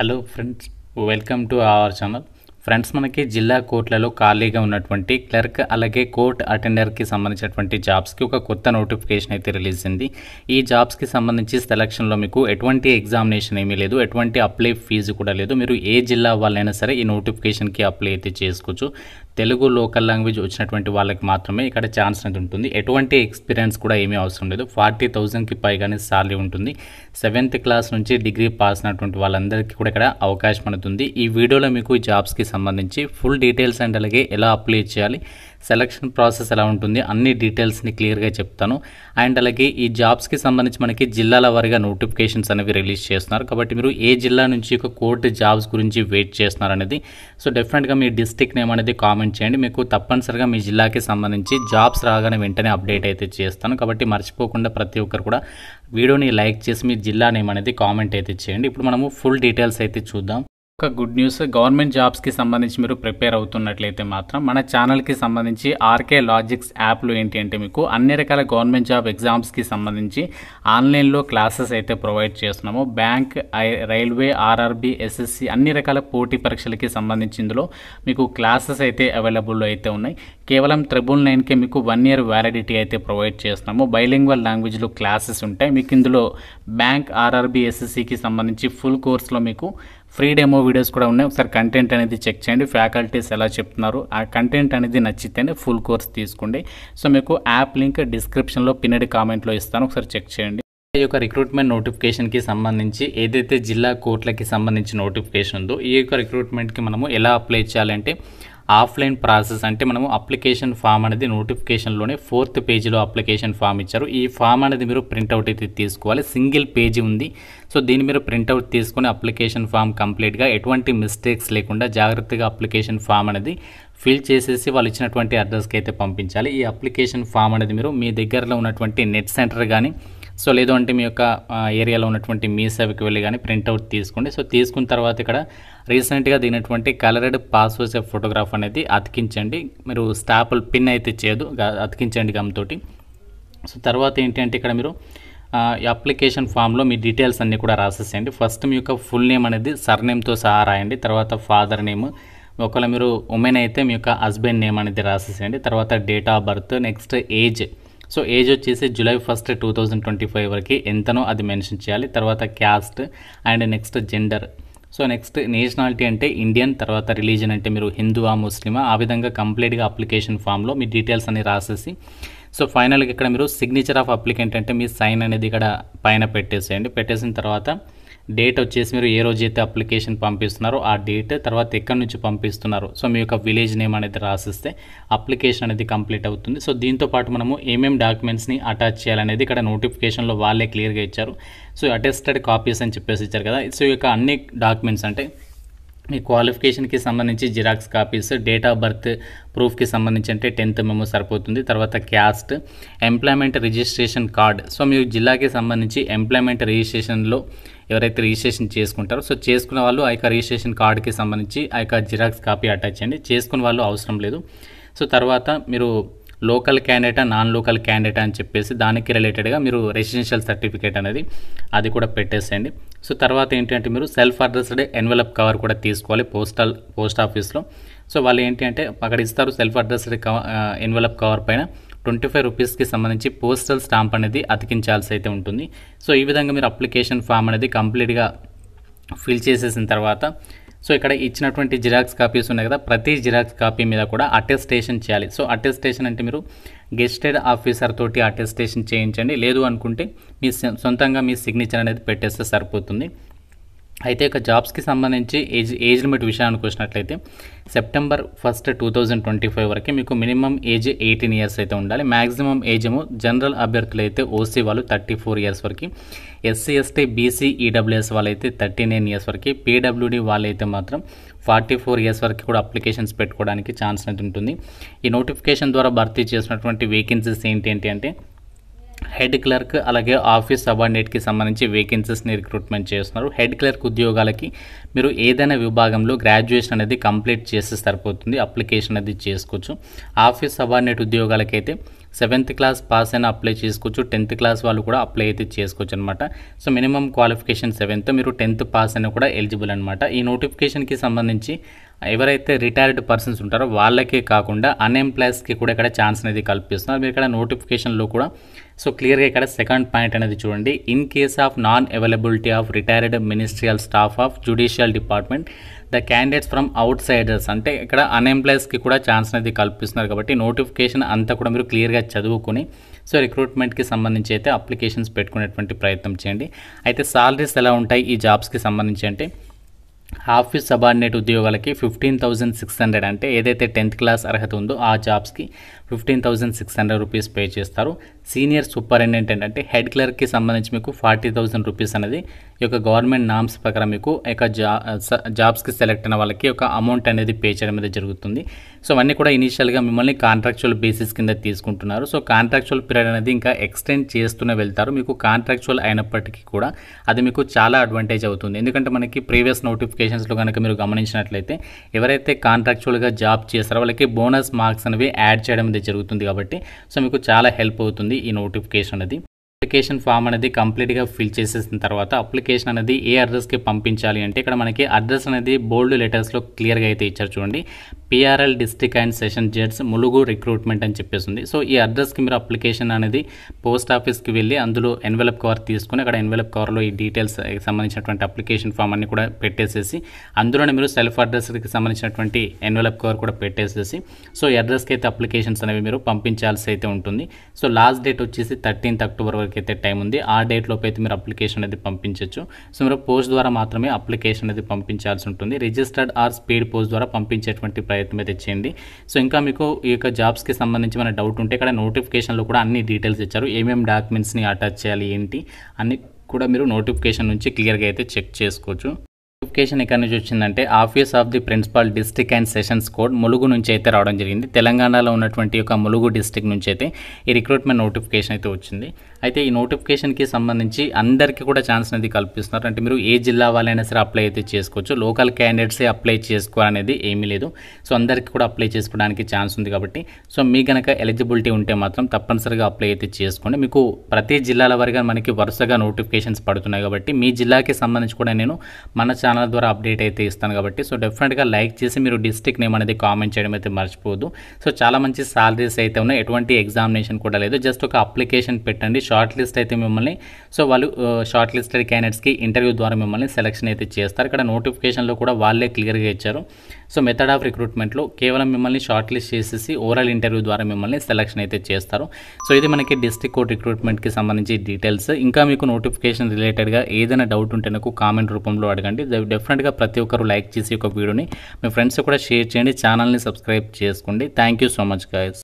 Hello friends, welcome to our channel. Friends, మనకి జిల్లా కోర్టులలో ఖాళీగా ఉన్నటువంటి క్లర్క్ అలాగే కోర్ట్ అటెండర్కి సంబంధించినటువంటి జాబ్స్కి ఒక కొత్త నోటిఫికేషన్ అయితే రిలీజ్ అయింది. ఈ జాబ్స్కి సంబంధించి సెలక్షన్లో మీకు ఎటువంటి ఎగ్జామినేషన్ ఏమీ లేదు, ఎటువంటి అప్లై ఫీజు కూడా లేదు. మీరు ఏ జిల్లా వాళ్ళైనా సరే ఈ నోటిఫికేషన్కి అప్లై అయితే చేసుకోవచ్చు. తెలుగు లోకల్ లాంగ్వేజ్ వచ్చినటువంటి వాళ్ళకి మాత్రమే ఇక్కడ ఛాన్స్ అనేది ఉంటుంది. ఎటువంటి ఎక్స్పీరియన్స్ కూడా ఏమీ అవసరం లేదు. 40,000కి పైగానే సాలరీ ఉంటుంది. 7th క్లాస్ నుంచి డిగ్రీ పాస్ అయినటువంటి వాళ్ళందరికీ కూడా ఇక్కడ అవకాశం ఉంటుంది. ఈ వీడియోలో మీకు జాబ్స్కి సంబంధించి ఫుల్ డీటెయిల్స్ అండ్ అలాగే ఎలా అప్లై చేయాలి, సెలక్షన్ ప్రాసెస్ ఎలా ఉంటుంది, అన్ని డీటెయిల్స్ని క్లియర్గా చెప్తాను. అండ్ అలాగే ఈ జాబ్స్కి సంబంధించి మనకి జిల్లాల వారీగా నోటిఫికేషన్స్ అనేవి రిలీజ్ చేస్తున్నారు. కాబట్టి మీరు ఏ జిల్లా నుంచి ఒక కోర్టు జాబ్స్ గురించి వెయిట్ చేస్తున్నారు అనేది, సో డెఫినెట్గా మీ డిస్ట్రిక్ట్ నేమ్ అనేది కామెంట్ చేయండి. మీకు తప్పనిసరిగా మీ జిల్లాకి సంబంధించి జాబ్స్ రాగానే వెంటనే అప్డేట్ అయితే చేస్తాను. కాబట్టి మర్చిపోకుండా ప్రతి ఒక్కరు కూడా వీడియోని లైక్ చేసి మీ జిల్లా నేమ్ అనేది కామెంట్ అయితే చేయండి. ఇప్పుడు మనము ఫుల్ డీటెయిల్స్ అయితే చూద్దాం. ఒక గుడ్ న్యూస్, గవర్నమెంట్ జాబ్స్కి సంబంధించి మీరు ప్రిపేర్ అవుతున్నట్లయితే మాత్రం మన ఛానల్కి సంబంధించి ఆర్కే లాజిక్స్ యాప్లో ఏంటి అంటే మీకు అన్ని రకాల గవర్నమెంట్ జాబ్ ఎగ్జామ్స్కి సంబంధించి ఆన్లైన్లో క్లాసెస్ అయితే ప్రొవైడ్ చేస్తున్నాము. బ్యాంక్, రైల్వే, ఆర్ఆర్బీ, ఎస్ఎస్సి అన్ని రకాల పోటీ పరీక్షలకి సంబంధించి ఇందులో మీకు క్లాసెస్ అయితే అవైలబుల్లో అయితే ఉన్నాయి. కేవలం 999కే మీకు 1 year వ్యాలిడిటీ అయితే ప్రొవైడ్ చేస్తున్నాము. బైలింగ్వల్ లాంగ్వేజ్లో క్లాసెస్ ఉంటాయి. మీకు ఇందులో బ్యాంక్, ఆర్ఆర్బీ, ఎస్ఎస్సికి సంబంధించి ఫుల్ కోర్స్లో మీకు ఫ్రీ డెమో వీడియోస్ కూడా ఉన్నాయి. ఒకసారి కంటెంట్ అనేది చెక్ చేయండి, ఫ్యాకల్టీస్ ఎలా చెప్తున్నారు, ఆ కంటెంట్ అనేది నచ్చితేనే ఫుల్ కోర్స్ తీసుకోండి. సో మీకు యాప్ లింక్ డిస్క్రిప్షన్లో పిన్నెడ్ కామెంట్లో ఇస్తాను, ఒకసారి చెక్ చేయండి. ఈ యొక్క రిక్రూట్మెంట్ నోటిఫికేషన్కి సంబంధించి ఏదైతే జిల్లా కోర్టులకి సంబంధించి నోటిఫికేషన్ ఉందో ఈ యొక్క రిక్రూట్మెంట్కి మనము ఎలా అప్లై చేయాలంటే ఆఫ్లైన్ ప్రాసెస్. అంటే మనము అప్లికేషన్ ఫామ్ అనేది నోటిఫికేషన్లోనే 4th పేజీలో అప్లికేషన్ ఫామ్ ఇచ్చారు. ఈ ఫామ్ అనేది మీరు ప్రింట్అవుట్ అయితే తీసుకోవాలి. సింగిల్ పేజీ ఉంది. సో దీన్ని మీరు ప్రింట్అవుట్ తీసుకొని అప్లికేషన్ ఫామ్ కంప్లీట్గా ఎటువంటి మిస్టేక్స్ లేకుండా జాగ్రత్తగా అప్లికేషన్ ఫామ్ అనేది ఫిల్ చేసేసి వాళ్ళు ఇచ్చినటువంటి అడ్రస్కి అయితే పంపించాలి. ఈ అప్లికేషన్ ఫామ్ అనేది మీరు మీ దగ్గరలో ఉన్నటువంటి నెట్ సెంటర్ కానీ, సో లేదు అంటే మీ యొక్క ఏరియాలో ఉన్నటువంటి మీ సేవకి వెళ్ళి కానీ ప్రింట్అవుట్ తీసుకోండి. సో తీసుకున్న తర్వాత ఇక్కడ రీసెంట్గా దిగినటువంటి కలర్డ్ పాస్పోర్ట్ సైజ్ ఫోటోగ్రాఫ్ అనేది అతికించండి. మీరు స్టాపుల్ పిన్ అయితే చేయదు, అతికించండి గమ్తోటి. సో తర్వాత ఏంటి అంటే ఇక్కడ మీరు ఈ అప్లికేషన్ ఫామ్లో మీ డీటెయిల్స్ అన్నీ కూడా రాసేసేయండి. ఫస్ట్ మీ యొక్క ఫుల్ నేమ్ అనేది సర్నేమ్తో సహా రాయండి. తర్వాత ఫాదర్ నేమ్, ఒకవేళ మీరు ఉమెన్ అయితే మీ యొక్క హస్బెండ్ నేమ్ అనేది రాసేసేయండి. తర్వాత date of birth, next age. So age వచ్చేసి July 1, 2025 వరకు ఎంతనో అది మెన్షన్ చేయాలి. తర్వాత caste and next gender. So next nationality అంటే ఇండియన్. తర్వాత రిలీజన్ అంటే మీరు హిందువా, ముస్లిమా, ఆ విధంగా కంప్లీట్గా అప్లికేషన్ ఫామ్లో మీ డీటెయిల్స్ అన్ని రాసేసి, సో ఫైనల్గా ఇక్కడ మీరు సిగ్నేచర్ ఆఫ్ అప్లికెంట్ అంటే మీ సైన్ అనేది ఇక్కడ పైన పెట్టేసేయండి. పెట్టేసిన తర్వాత డేట్ వచ్చేసి మీరు ఏ రోజైతే అప్లికేషన్ పంపిస్తున్నారో ఆ డేట్, తర్వాత ఎక్కడి నుంచి పంపిస్తున్నారు, సో మీ యొక్క విలేజ్ నేమ్ అనేది రాసిస్తే అప్లికేషన్ అనేది కంప్లీట్ అవుతుంది. సో దీంతో పాటు మనము ఏమేమి డాక్యుమెంట్స్ని అటాచ్ చేయాలనేది ఇక్కడ నోటిఫికేషన్లో వాళ్ళే క్లియర్గా ఇచ్చారు. సో అటెస్టెడ్ కాపీస్ అని చెప్పేసి ఇచ్చారు కదా. సో ఈ యొక్క అన్ని డాక్యుమెంట్స్ అంటే మీ క్వాలిఫికేషన్కి సంబంధించి xerox copies, date of birth ప్రూఫ్కి సంబంధించి అంటే 10th మెమో సరిపోతుంది. తర్వాత caste, employment registration card. So మీ జిల్లాకి సంబంధించి ఎంప్లాయ్మెంట్ రిజిస్ట్రేషన్లో ఎవరైతే రిజిస్ట్రేషన్ చేసుకుంటారో సో చేసుకున్న వాళ్ళు ఆ యొక్క రిజిస్ట్రేషన్ కార్డుకి సంబంధించి ఆ యొక్క జిరాక్స్ కాపీ అటాచ్ చేయండి. చేసుకున్న వాళ్ళు అవసరం లేదు. సో తర్వాత మీరు లోకల్ క్యాండిడేటా, నాన్ లోకల్ క్యాండిడేటా అని చెప్పేసి దానికి రిలేటెడ్గా మీరు రెసిడెన్షియల్ సర్టిఫికేట్ అనేది అది కూడా పెట్టేసేయండి. సో తర్వాత ఏంటంటే మీరు సెల్ఫ్ అడ్రస్డ్ ఎన్వలప్ కవర్ కూడా తీసుకోవాలి పోస్ట్ ఆఫీస్లో. సో వాళ్ళు ఏంటి అంటే అక్కడ ఇస్తారు సెల్ఫ్ అడ్రస్డ్ ఎన్వలప్ కవర్ పైన 25 రూపీస్కి సంబంధించి పోస్టల్ స్టాంప్ అనేది అతికించాల్సి అయితే ఉంటుంది. సో ఈ విధంగా మీరు అప్లికేషన్ ఫామ్ అనేది కంప్లీట్గా ఫిల్ చేసేసిన తర్వాత సో ఇక్కడ ఇచ్చినటువంటి జిరాక్స్ కాపీస్ ఉన్నాయి కదా, ప్రతి జిరాక్స్ కాపీ మీద కూడా అటెస్టేషన్ చేయాలి. సో అటెస్టేషన్ అంటే మీరు గెస్టెడ్ ఆఫీసర్ తోటి అటెస్టేషన్ చేయించండి. లేదు అనుకుంటే మీ సొంతంగా మీ సిగ్నేచర్ అనేది పెట్టేస్తే సరిపోతుంది. అయితే ఇక జాబ్స్కి సంబంధించి ఏజ్ లిమిట్ విషయానికి వచ్చినట్లయితే September 1, 2025 వరకు మీకు మినిమం ఏజ్ 18 years అయితే ఉండాలి. మ్యాక్సిమం ఏజ్ ఏమో జనరల్ అభ్యర్థులు అయితే ఓసీ వాళ్ళు 34 years వరకు, ఎస్సీ, ఎస్టీ, బీసీ, ఈడబ్ల్యూఎస్ వాళ్ళైతే 39 years వరకు, పీడబ్ల్యూడీ వాళ్ళైతే మాత్రం 44 years వరకు కూడా అప్లికేషన్స్ పెట్టుకోవడానికి ఛాన్స్ అనేది ఉంటుంది. ఈ నోటిఫికేషన్ ద్వారా భర్తీ చేసినటువంటి వేకెన్సీస్ ఏంటి అంటే హెడ్ క్లర్క్ అలాగే ఆఫీస్ సబార్డినేట్కి సంబంధించి వేకెన్సీస్ని రిక్రూట్మెంట్ చేస్తున్నారు. హెడ్ క్లర్క్ ఉద్యోగాలకి మీరు ఏదైనా విభాగంలో గ్రాడ్యుయేషన్ అనేది కంప్లీట్ చేస్తే సరిపోతుంది, అప్లికేషన్ అనేది చేసుకోవచ్చు. ఆఫీస్ సబార్డినేట్ ఉద్యోగాలకైతే 7th క్లాస్ పాస్ అయినా అప్లై చేసుకోవచ్చు, 10th క్లాస్ వాళ్ళు కూడా అప్లై అయితే చేసుకోవచ్చు అనమాట. సో మినిమం క్వాలిఫికేషన్ 7th, మీరు 10th పాస్ అయినా కూడా ఎలిజిబుల్ అనమాట. ఈ నోటిఫికేషన్కి సంబంధించి ఎవరైతే రిటైర్డ్ పర్సన్స్ ఉంటారో వాళ్ళకే కాకుండా అన్ఎంప్లాయీస్కి కూడా ఇక్కడ ఛాన్స్ అనేది కల్పిస్తున్నారు. మీరు ఇక్కడ నోటిఫికేషన్లో కూడా సో క్లియర్గా ఇక్కడ సెకండ్ పాయింట్ అనేది చూడండి. In case of non availability of retired ministerial staff of judicial department the candidates from outsiders, అంటే ఇక్కడ అన్ఎంప్లాయీస్కి కూడా ఛాన్స్ అనేది కల్పిస్తున్నారు. కాబట్టి నోటిఫికేషన్ అంతా కూడా మీరు క్లియర్గా చదువుకొని సో రిక్రూట్మెంట్కి సంబంధించి అయితే అప్లికేషన్స్ పెట్టుకునేటువంటి ప్రయత్నం చేయండి. అయితే సాలరీస్ ఎలా ఉంటాయి ఈ జాబ్స్కి సంబంధించి అంటే ఆఫీస్ సబార్డినేట్ ఉద్యోగాలకి 15,600, అంటే ఏదైతే 10th క్లాస్ అర్హత ఉందో ఆ జాబ్స్కి 15,600 రూపీస్ పే చేస్తారు. సీనియర్ సూపరింటెండెంట్ అంటే హెడ్ క్లర్క్కి సంబంధించి మీకు 40,000 రూపీస్ అనేది ఈ యొక్క గవర్నమెంట్ నామ్స్ ప్రకారం మీకు యొక్క జాబ్స్కి సెలెక్ట్ అయిన వాళ్ళకి ఒక అమౌంట్ అనేది పే చేయడం అనేది జరుగుతుంది. సో అవన్నీ కూడా ఇనీషియల్గా మిమ్మల్ని కాంట్రాక్చువల్ బేసిస్ కింద తీసుకుంటున్నారు. సో కాంట్రాక్చువల్ పీరియడ్ అనేది ఇంకా ఎక్స్టెండ్ చేస్తూనే వెళ్తారు. మీకు కాంట్రాక్చువల్ అయినప్పటికీ కూడా అది మీకు చాలా అడ్వాంటేజ్ అవుతుంది. ఎందుకంటే మనకి ప్రీవియస్ నోటిఫికేషన్స్లో కనుక మీరు గమనించినట్లయితే ఎవరైతే కాంట్రాక్చువల్గా జాబ్ చేస్తారో వాళ్ళకి బోనస్ మార్క్స్ అనేవి యాడ్ చేయడం అనేది జరుగుతుంది. కాబట్టి సో మీకు చాలా హెల్ప్ అవుతుంది ఈ నోటిఫికేషన్ అనేది. అప్లికేషన్ ఫామ్ అనేది కంప్లీట్గా ఫిల్ చేసేసిన తర్వాత అప్లికేషన్ అనేది ఏ అడ్రస్కి పంపించాలి అంటే ఇక్కడ మనకి అడ్రస్ అనేది బోల్డ్ లెటర్స్లో క్లియర్గా అయితే ఇచ్చారు చూడండి. PRL district and session judges Mulugu recruitment అని చెప్పేసింది. సో ఈ అడ్రస్కి మీరు అప్లికేషన్ అనేది పోస్ట్ ఆఫీస్కి వెళ్ళి అందులో ఎన్వెలప్ కవర్ తీసుకుని అక్కడ ఎన్వెలప్ కవర్లో ఈ డీటెయిల్స్ సంబంధించినటువంటి అప్లికేషన్ ఫామ్ అన్ని కూడా పెట్టేసేసి అందులోనే మీరు సెల్ఫ్ అడ్రస్కి సంబంధించినటువంటి ఎన్వెలప్ కవర్ కూడా పెట్టేసేసి సో ఈ అడ్రస్కి అయితే అప్లికేషన్స్ అనేవి మీరు పంపించాల్సి అయితే ఉంటుంది. సో లాస్ట్ డేట్ వచ్చేసి 13th అక్టోబర్ వరకు అయితే టైం ఉంది. ఆ డేట్ లోపు అయితే మీరు అప్లికేషన్ అనేది పంపించవచ్చు. సో మీరు పోస్ట్ ద్వారా మాత్రమే అప్లికేషన్ అనేది పంపించాల్సి ఉంటుంది. రిజిస్టర్డ్ ఆర్ స్పీడ్ పోస్ట్ ద్వారా పంపించేటువంటి ప్రయత్నం అయితే చేయండి. సో ఇంకా మీకు ఈ యొక్క జాబ్స్కి సంబంధించి మన డౌట్ ఉంటే ఇక్కడ నోటిఫికేషన్లో కూడా అన్ని డీటెయిల్స్ ఇచ్చారు. ఏమేమి డాక్యుమెంట్స్ని అటాచ్ చేయాలి ఏంటి అన్ని కూడా మీరు నోటిఫికేషన్ నుంచి క్లియర్గా అయితే చెక్ చేసుకోవచ్చు. నోటిఫికేషన్ ఎక్కడి నుంచి వచ్చిందంటే office of the principal district and sessions court Mulugu నుంచి అయితే రావడం జరిగింది. తెలంగాణలో ఉన్నటువంటి యొక్క ములుగు డిస్ట్రిక్ట్ నుంచి అయితే ఈ రిక్రూట్మెంట్ నోటిఫికేషన్ అయితే వచ్చింది. అయితే ఈ నోటిఫికేషన్కి సంబంధించి అందరికీ కూడా ఛాన్స్ అనేది కల్పిస్తున్నారు. అంటే మీరు ఏ జిల్లా వాళ్ళైనా సరే అప్లై అయితే చేసుకోవచ్చు. లోకల్ క్యాండిడేట్సే అప్లై చేసుకోవాలనేది ఏమీ లేదు. సో అందరికీ కూడా అప్లై చేసుకోవడానికి ఛాన్స్ ఉంది. కాబట్టి సో మీ కనుక ఎలిజిబిలిటీ ఉంటే మాత్రం తప్పనిసరిగా అప్లై అయితే చేసుకోండి. మీకు ప్రతి జిల్లాల వారిగా మనకి వరుసగా నోటిఫికేషన్స్ పడుతున్నాయి. కాబట్టి మీ జిల్లాకి సంబంధించి కూడా నేను మన ఛానల్ ద్వారా అప్డేట్ అయితే ఇస్తాను. కాబట్టి సో డెఫినెట్గా లైక్ చేసి మీరు డిస్ట్రిక్ట్ నేమ్ అనేది కామెంట్ చేయడం అయితే మర్చిపోవద్దు. సో చాలా మంచి సాలరీస్ అయితే ఉన్నాయి. ఎటువంటి ఎగ్జామినేషన్ కూడా లేదు. జస్ట్ ఒక అప్లికేషన్ పెట్టండి. షార్ట్ లిస్ట్ అయితే మిమ్మల్ని సో వాళ్ళు షార్ట్ లిస్టెడ్ క్యాండిడేట్స్కి ఇంటర్వ్యూ ద్వారా మిమ్మల్ని సెలెక్షన్ అయితే చేస్తారు. ఇక్కడ నోటిఫికేషన్లో కూడా వాళ్ళే క్లియర్గా ఇచ్చారు. సో మెథడ్ ఆఫ్ రిక్రూట్మెంట్లో కేవలం మిమ్మల్ని షార్ట్ లిస్ట్ చేసేసి ఓవరాల్ ఇంటర్వ్యూ ద్వారా మిమ్మల్ని సెలెక్షన్ అయితే చేస్తారు. సో ఇది మనకి డిస్ట్రిక్ట్ కోర్ట్ రిక్రూట్మెంట్కి సంబంధించి డీటెయిల్స్. ఇంకా మీకు నోటిఫికేషన్ రిలేటెడ్గా ఏదైనా డౌట్ ఉంటే నాకు కామెంట్ రూపంలో అడగండి. డెఫినెట్గా ప్రతి ఒక్కరు లైక్ చేసి ఒక వీడియోని మీ ఫ్రెండ్స్ కూడా షేర్ చేయండి. ఛానల్ని సబ్స్క్రైబ్ చేసుకోండి. Thank you so much guys.